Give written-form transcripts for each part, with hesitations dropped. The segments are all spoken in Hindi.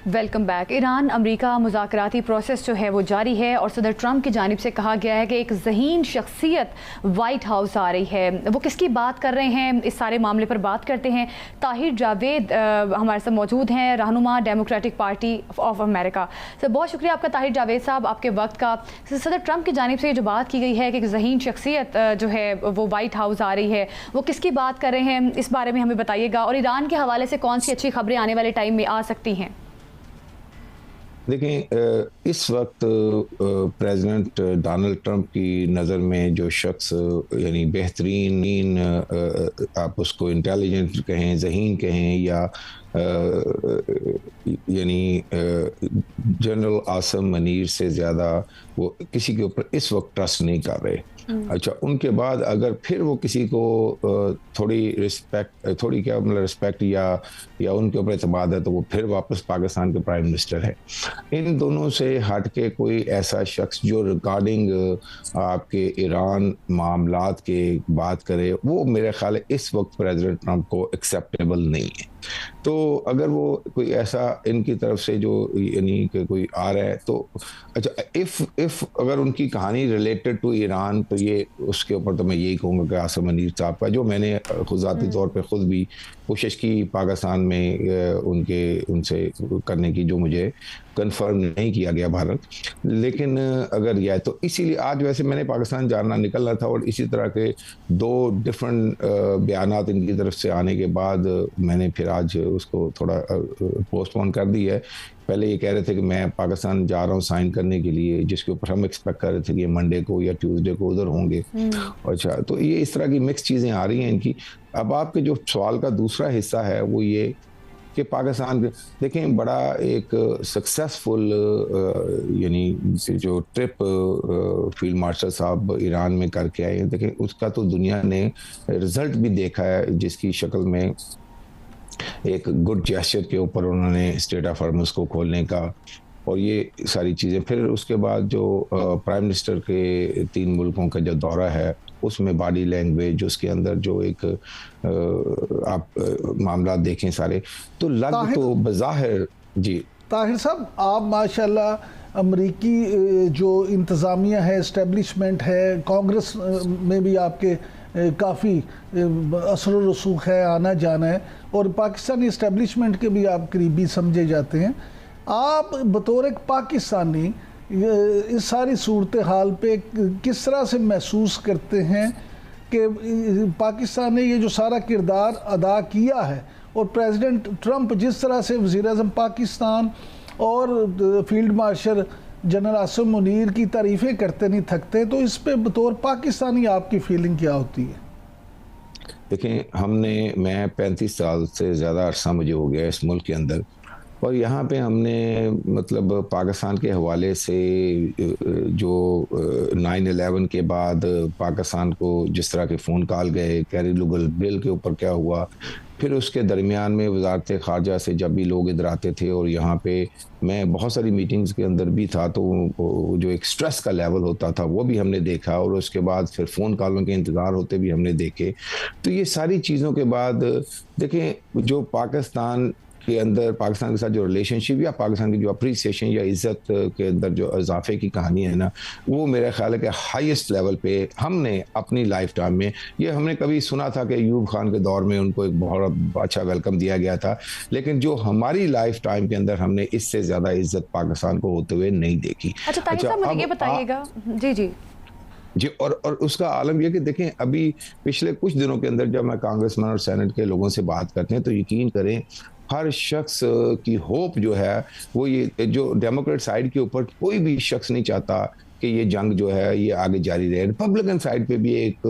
Welcome back. ईरान अमेरिका मुज़ाकराती प्रोसेस जो है वो जारी है और सदर ट्रंप की जानिब से कहा गया है कि एक ज़हीन शख्सियत वाइट हाउस आ रही है। वो किसकी बात कर रहे हैं, इस सारे मामले पर बात करते हैं। ताहिर जावेद हमारे साथ मौजूद हैं, रहनुमा democratic party of America. Sir बहुत शुक्रिया आपका ताहिर जावेद साहब, आपके वक्त का। सदर ट्रंप की जानिब से ये जो बात की गई है कि एक ज़हीन शख्सियत जो है वो वाइट हाउस आ रही है, वो किसकी बात कर रहे हैं, इस बारे में हमें बताइएगा। और ईरान के हवाले से कौन सी अच्छी खबरें आने वाले टाइम में आ सकती हैं? देखें, इस वक्त प्रेसिडेंट डोनाल्ड ट्रंप की नज़र में जो शख्स यानी बेहतरीन, आप उसको इंटेलिजेंट कहें, ज़हीन कहें, या यानी जनरल आसम मनीर से ज़्यादा वो किसी के ऊपर इस वक्त ट्रस्ट नहीं कर रहे। अच्छा, उनके बाद अगर फिर वो किसी को थोड़ी क्या मतलब रिस्पेक्ट या उनके ऊपर एतमाद है, तो वो फिर वापस पाकिस्तान के प्राइम मिनिस्टर है। इन दोनों से हट के कोई ऐसा शख्स जो रिगार्डिंग आपके ईरान मामलात के बात करे, वो मेरे ख्याल है इस वक्त प्रेसिडेंट ट्रंप को एक्सेप्टेबल नहीं है। तो अगर वो कोई ऐसा इनकी तरफ से जो यानी कि कोई आ रहा है, तो अच्छा, इफ अगर उनकी कहानी रिलेटेड टू ईरान, तो ये उसके ऊपर तो मैं यही कहूँगा कि आसिम मनीर साहब का, जो मैंने खुदाती तौर पे खुद भी कोशिश की पाकिस्तान में उनसे करने की, जो मुझे कंफर्म नहीं किया गया भारत। लेकिन अगर यह तो इसीलिए आज वैसे मैंने पाकिस्तान जाना निकल रहा था, और इसी तरह के दो डिफरेंट बयानात इनकी तरफ से आने के बाद मैंने फिर आज उसको थोड़ा पोस्टपोन कर दी है। पहले ये कह रहे थे कि मैं पाकिस्तान जा रहा हूँ साइन करने के लिए, जिसके ऊपर हम एक्सपेक्ट कर रहे थे कि मंडे को या ट्यूसडे को उधर होंगे। अच्छा, तो ये इस तरह की मिक्स चीज़ें आ रही हैं इनकी। अब आपके जो सवाल का दूसरा हिस्सा है वो ये कि पाकिस्तान देखें, बड़ा एक सक्सेसफुल यानी जो ट्रिप फील्ड मार्शल साहब ईरान में करके आए हैं, देखें उसका तो दुनिया ने रिजल्ट भी देखा है, जिसकी शक्ल में एक गुड जेस्चर के ऊपर उन्होंने स्टेट ऑफ हॉर्मुज को खोलने का, और ये सारी चीज़ें। फिर उसके बाद जो प्राइम मिनिस्टर के 3 मुल्कों का जो दौरा है, उसमें बॉडी लैंग्वेज, उसके अंदर जो एक आप मामला देखें सारे, तो लग तो बज़ाहिर। जी ताहिर साहब, आप माशाल्लाह अमरीकी जो इंतज़ामिया है, इस्टेब्लिशमेंट है, कांग्रेस में भी आपके काफ़ी असर रसूख है, आना जाना है, और पाकिस्तानी इस्टेब्लिशमेंट के भी आप करीबी समझे जाते हैं। आप बतौर एक पाकिस्तानी इस सारी सूरत हाल पे किस तरह से महसूस करते हैं कि पाकिस्तान ने ये जो सारा किरदार अदा किया है, और प्रेसिडेंट ट्रंप जिस तरह से वज़ीर-ए-आज़म पाकिस्तान और field marshal general Asim Munir की तारीफ़ें करते नहीं थकते, तो इस पे बतौर पाकिस्तानी आपकी फीलिंग क्या होती है? देखें, मैं 35 साल से ज़्यादा अरसा मुझे हो गया इस मुल्क के अंदर, और यहाँ पे हमने मतलब पाकिस्तान के हवाले से जो 9/11 के बाद पाकिस्तान को जिस तरह के फ़ोन कॉल गए, कैरी लुगल बिल के ऊपर क्या हुआ, फिर उसके दरमियान में वजारत ख़ारजा से जब भी लोग इधर आते थे, और यहाँ पे मैं बहुत सारी मीटिंग्स के अंदर भी था, तो जो एक स्ट्रेस का लेवल होता था वो भी हमने देखा, और उसके बाद फिर फ़ोन कॉलों के इंतज़ार होते भी हमने देखे। तो ये सारी चीज़ों के बाद देखें, जो पाकिस्तान के अंदर पाकिस्तान के साथ जो रिलेशनशिप या पाकिस्तान की जो अप्रिसिएशन या इज़्ज़त के अंदर जो इजाफे की कहानी है ना, वो मेरा ख्याल है कि हाईएस्ट लेवल पे हमने अपनी लाइफ टाइम में, ये हमने कभी सुना था कि अयूब खान के दौर में उनको एक बहुत अच्छा वेलकम दिया गया था, लेकिन जो हमारी लाइफ टाइम के अंदर हमने इससे ज़्यादा इज़्ज़त पाकिस्तान को होते हुए नहीं देखी। अच्छा, मुझे ये बताइएगा। जी जी जी, और उसका आलम यह कि देखें, अभी पिछले कुछ दिनों के अंदर जब मैं कांग्रेसमैन और सेनेट के लोगों से बात करते हैं, तो यकीन करें हर शख्स की होप जो है वो ये, जो डेमोक्रेट साइड के ऊपर कोई भी शख्स नहीं चाहता कि ये जंग जो है ये आगे जारी रहे। रिपब्लिकन साइड पे भी एक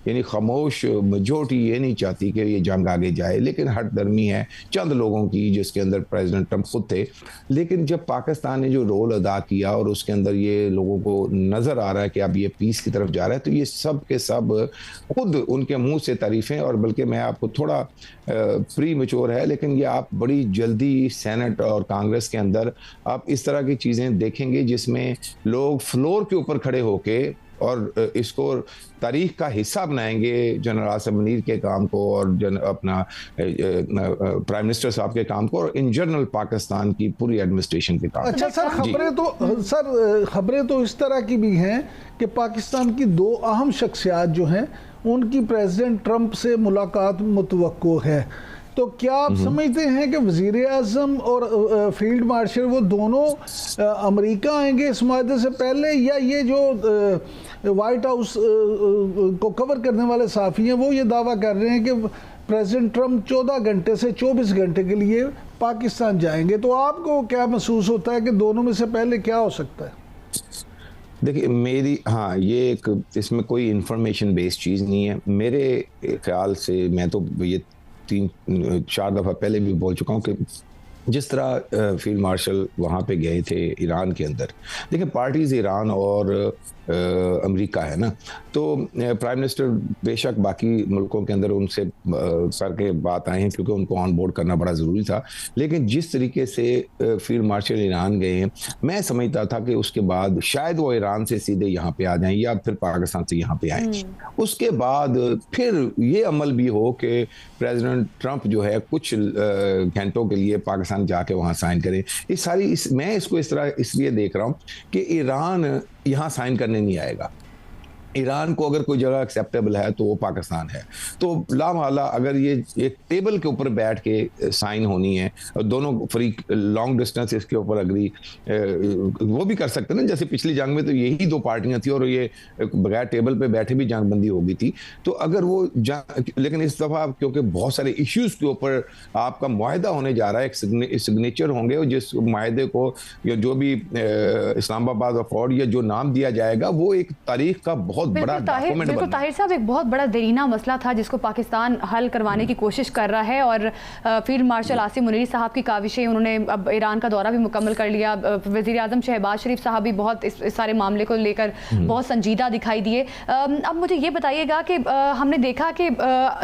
यानी खामोश मेजॉरिटी ये नहीं चाहती कि ये जंग आगे जाए, लेकिन हट दर्मी है चंद लोगों की, जिसके अंदर प्रेसिडेंट ट्रंप खुद थे। लेकिन जब पाकिस्तान ने जो रोल अदा किया और उसके अंदर ये लोगों को नज़र आ रहा है कि अब ये पीस की तरफ जा रहा है, तो ये सब के सब खुद उनके मुंह से तारीफ़ें, और बल्कि मैं आपको थोड़ा प्री मेच्योर है, लेकिन ये आप बड़ी जल्दी सेनेट और कांग्रेस के अंदर आप इस तरह की चीज़ें देखेंगे जिसमें लोग फ्लोर के ऊपर खड़े होके और इसको तारीख का हिस्सा बनाएंगे जनरल आसिम मुनीर के काम को और अपना प्राइम मिनिस्टर साहब के काम को और इन जनरल पाकिस्तान की पूरी एडमिनिस्ट्रेशन के काम। अच्छा सर, खबरें तो इस तरह की भी हैं कि पाकिस्तान की दो अहम शख्सियात जो हैं उनकी प्रेसिडेंट ट्रंप से मुलाकात मुतवक्को है, तो क्या आप समझते हैं कि वज़ीर आज़म और फील्ड मार्शल वो दोनों अमेरिका आएंगे इस माहदे से पहले, या ये जो वाइट हाउस को कवर करने वाले साफ़ी हैं वो ये दावा कर रहे हैं कि प्रेसिडेंट ट्रंप 14 घंटे से 24 घंटे के लिए पाकिस्तान जाएंगे? तो आपको क्या महसूस होता है कि दोनों में से पहले क्या हो सकता है? देखिए ये एक इसमें कोई इंफॉर्मेशन बेस्ड चीज़ नहीं है मेरे ख्याल से। मैं तो ये 3-4 दफ़ा पहले भी बोल चुका हूँ कि जिस तरह फील्ड मार्शल वहाँ पे गए थे ईरान के अंदर, देखिए पार्टीज ईरान और अमेरिका है ना, तो प्राइम मिनिस्टर बेशक बाकी मुल्कों के अंदर उनसे करके बात आए हैं क्योंकि उनको ऑन बोर्ड करना बड़ा ज़रूरी था, लेकिन जिस तरीके से फील्ड मार्शल ईरान गए हैं मैं समझता था कि उसके बाद शायद वो ईरान से सीधे यहाँ पे आ जाएं या फिर पाकिस्तान से यहाँ पे आएँ। उसके बाद फिर ये अमल भी हो कि प्रेसिडेंट ट्रंप जो है कुछ घंटों के लिए पाकिस्तान जाके वहाँ साइन करें। मैं इसको इस तरह इसलिए देख रहा हूँ कि ईरान यहाँ साइन करने नहीं आएगा। ईरान को अगर कोई जगह एक्सेप्टेबल है तो वो पाकिस्तान है, तो लामहला अगर ये एक टेबल के ऊपर बैठ के साइन होनी है और दोनों फ्री लॉन्ग डिस्टेंस इसके ऊपर अग्री वो भी कर सकते हैं ना, जैसे पिछली जंग में तो यही दो पार्टियां थी और ये बगैर टेबल पे बैठे भी जंगबंदी हो गई थी। तो अगर वो लेकिन इस दफ़ा क्योंकि बहुत सारे इश्यूज के ऊपर आपका मुआहदा होने जा रहा है, एक सिग्नेचर होंगे और जिस मुआहदे को या जो भी इस्लामाबाद अकॉर्ड या जो नाम दिया जाएगा वो एक तारीख का बहुत बिल्कुल ताहिर साहब, एक बहुत बड़ा देरीना मसला था जिसको पाकिस्तान हल करवाने की कोशिश कर रहा है और फील्ड मार्शल आसिम मुनीर साहब की काविशें, उन्होंने अब ईरान का दौरा भी मुकम्मल कर लिया। वज़ीर आज़म शहबाज शरीफ साहब भी बहुत इस सारे मामले को लेकर बहुत संजीदा दिखाई दिए। अब मुझे ये बताइएगा कि हमने देखा कि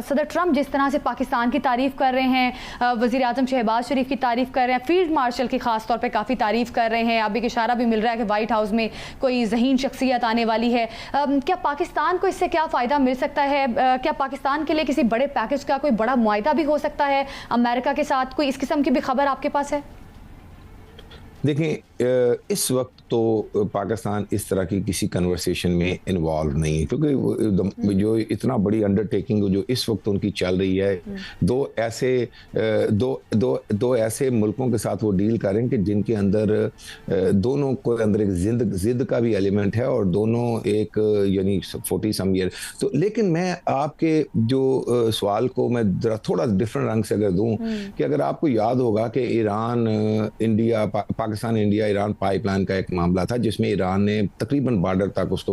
सदर ट्रंप जिस तरह से पाकिस्तान की तारीफ़ कर रहे हैं, वज़ीर आज़म शहबाज शरीफ की तारीफ़ कर रहे हैं, फील्ड मार्शल की खास तौर पर काफ़ी तारीफ़ कर रहे हैं। अब एक इशारा भी मिल रहा है कि वाइट हाउस में कोई ज़हीन शख्सियत आने वाली है। क्या पाकिस्तान को इससे क्या फ़ायदा मिल सकता है? क्या पाकिस्तान के लिए किसी बड़े पैकेज का कोई बड़ा मुआहदा भी हो सकता है अमेरिका के साथ? कोई इस किस्म की भी खबर आपके पास है? देखिए इस वक्त तो पाकिस्तान इस तरह की किसी कन्वर्सेशन में इन्वॉल्व नहीं है क्योंकि जो इतना बड़ी अंडरटेकिंग जो इस वक्त उनकी चल रही है, दो ऐसे मुल्कों के साथ वो डील करें कि जिनके अंदर दोनों को अंदर एक जिद का भी एलिमेंट है और दोनों एक यानी 40 सम ईयर। तो लेकिन मैं आपके जो सवाल को मैं थोड़ा डिफरेंट रंग से अगर दूं कि अगर आपको याद होगा कि Iran India Pakistan India Iran pipeline का एक मामला था जिसमें ईरान ने तकरीबन बॉर्डर तक उसको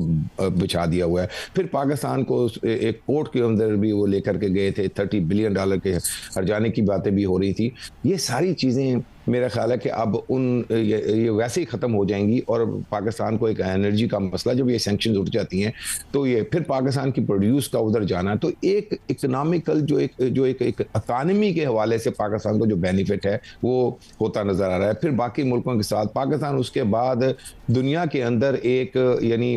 बिछा दिया हुआ है, फिर पाकिस्तान को एक पोर्ट के अंदर भी वो लेकर के गए थे, $30 बिलियन के हर्जाने की बातें भी हो रही थी। ये सारी चीज़ें मेरा ख्याल है कि अब ये वैसे ही ख़त्म हो जाएंगी और पाकिस्तान को एक एनर्जी का मसला, जब ये सैंक्शंस उठ जाती हैं तो ये फिर पाकिस्तान की प्रोड्यूस का उधर जाना, तो एक इकोनॉमिकल जो एक इकानमी के हवाले से पाकिस्तान को जो बेनिफिट है वो होता नज़र आ रहा है। फिर बाकी मुल्कों के साथ पाकिस्तान उसके बाद दुनिया के अंदर एक यानी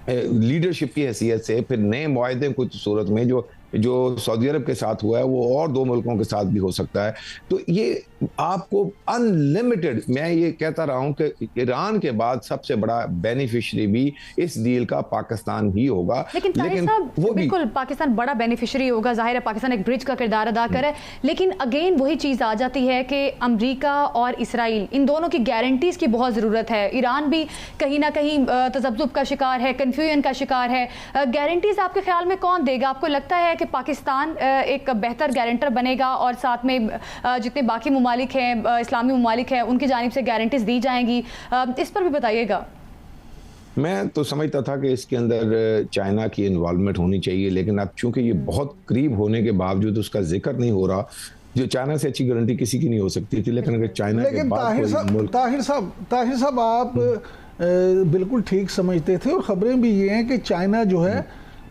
लीडरशिप की हैसियत से फिर नए मुआहदे कुछ सूरत में जो सऊदी अरब के साथ हुआ है वो और 2 मुल्कों के साथ भी हो सकता है। तो ये आपको अनलिमिटेड, मैं ये कहता रहा हूं कि ईरान के बाद सबसे बड़ा बेनिफिशियरी भी इस डील का पाकिस्तान ही होगा। लेकिन वो बिल्कुल पाकिस्तान बड़ा बेनिफिशियरी होगा, जाहिर है पाकिस्तान एक ब्रिज का किरदार अदा करे, लेकिन अगेन वही चीज़ आ जाती है कि अमेरिका और इसराइल इन दोनों की गारंटीज की बहुत ज़रूरत है। ईरान भी कहीं ना कहीं तज़ब्ज़ुब का शिकार है, कन्फ्यूजन का शिकार है। गारंटीज आपके ख्याल में कौन देगा? आपको लगता है कि पाकिस्तान एक बेहतर गारंटर बनेगा और साथ में जितने बाकी मुमालिक हैं, इस्लामी मुमालिक हैं, उनकी जानिब से गारंटीज दी जाएंगी? इस पर भी बताइएगा। मैं तो समझता था कि इसके अंदर चाइना की इन्वॉल्वमेंट होनी चाहिए, लेकिन अब चूंकि ये बहुत करीब होने के बावजूद उसका जिक्र नहीं हो रहा, जो चाइना से अच्छी गारंटी किसी की नहीं हो सकती थी। लेकिन अगर चाइना के बाद ताहिर साहब आप बिल्कुल ठीक समझते थे और ख़बरें भी ये हैं कि चाइना जो है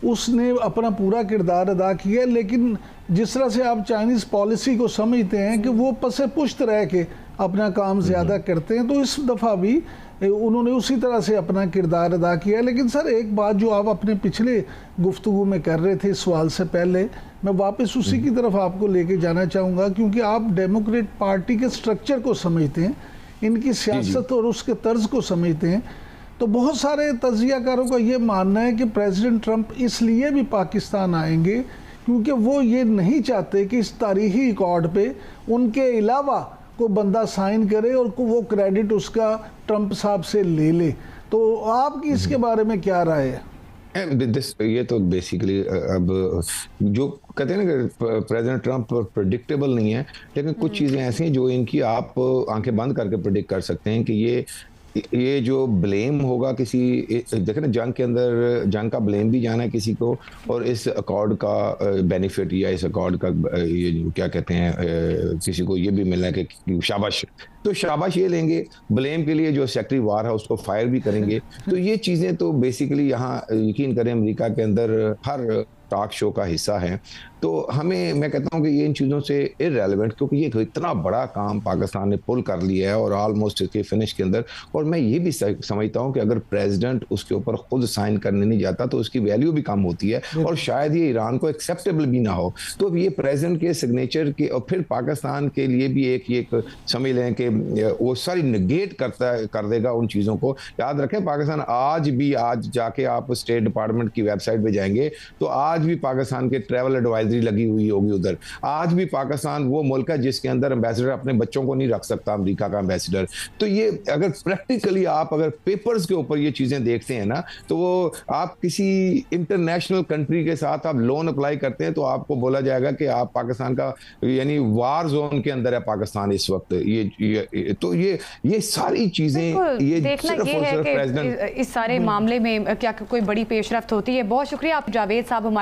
उसने अपना पूरा किरदार अदा किया, लेकिन जिस तरह से आप चाइनीज़ पॉलिसी को समझते हैं कि वो पसे पुश्त रह के अपना काम ज़्यादा करते हैं, तो इस दफ़ा भी उन्होंने उसी तरह से अपना किरदार अदा किया। लेकिन सर एक बात जो आप अपने पिछले गुफ्तगू में कर रहे थे सवाल से पहले, मैं वापस उसी की तरफ आपको लेके जाना चाहूँगा, क्योंकि आप डेमोक्रेट पार्टी के स्ट्रक्चर को समझते हैं, इनकी सियासत और उसके तर्ज को समझते हैं। तो बहुत सारे तज्जियाकारों का ये मानना है कि प्रेसिडेंट ट्रंप इसलिए भी पाकिस्तान आएंगे क्योंकि वो ये नहीं चाहते कि इस तारीखी रिकॉर्ड पे उनके अलावा को बंदा साइन करे और को वो क्रेडिट उसका ट्रंप साहब से ले ले। तो आपकी इसके बारे में क्या राय है? ये तो बेसिकली अब जो कहते हैं ना कि प्रेसिडेंट ट्रंप प्रेडिक्टेबल नहीं है, लेकिन कुछ चीज़ें ऐसी हैं जो इनकी आप आंखें बंद करके प्रेडिक्ट कर सकते हैं कि ये जो ब्लेम होगा किसी, देखें ना जंग के अंदर जंग का ब्लेम भी जाना है किसी को, और इस अकॉर्ड का बेनिफिट या इस अकॉर्ड का ये क्या कहते हैं किसी को ये भी मिलना है कि शाबाश, तो शाबाश ये लेंगे। ब्लेम के लिए जो सेक्रेटरी वार है उसको फायर भी करेंगे। तो ये चीज़ें तो बेसिकली यहाँ यकीन करें अमेरिका के अंदर हर टॉक शो का हिस्सा है। तो हमें, मैं कहता हूँ कि ये इन चीज़ों से इररेलेवेंट, क्योंकि ये इतना बड़ा काम पाकिस्तान ने पुल कर लिया है और ऑलमोस्ट इसके फिनिश के अंदर। और मैं ये भी समझता हूँ कि अगर प्रेसिडेंट उसके ऊपर खुद साइन करने नहीं जाता तो उसकी वैल्यू भी कम होती है और शायद ये ईरान को एक्सेप्टेबल भी ना हो। तो ये प्रेसिडेंट के सिग्नेचर के और फिर पाकिस्तान के लिए भी एक समझ लें कि वो सारी निगेट कर देगा उन चीज़ों को। याद रखें पाकिस्तान आज जाके आप स्टेट डिपार्टमेंट की वेबसाइट पे जाएंगे तो आज भी पाकिस्तान के ट्रैवल एडवाइजरी लगी हुई होगी उधर। आज भी पाकिस्तान वो मुल्क है जिसके अंदर एम्बेसडर अपने बच्चों को नहीं रख सकता, अमेरिका का एम्बेसडर। तो ये अगर प्रैक्टिकली आप अगर पेपर्स के ऊपर ये चीजें देखते हैं ना, तो वो आप किसी इंटरनेशनल कंट्री के साथ आप लोन अप्लाई करते हैं तो आपको बोला जाएगा कि आप पाकिस्तान का यानी वार जोन के अंदर है पाकिस्तान इस वक्त। ये सारी चीजें ये देखना ये है कि इस सारे मामले में क्या कोई बड़ी पेशरफ्त होती है। बहुत शुक्रिया आप जावेद साहब।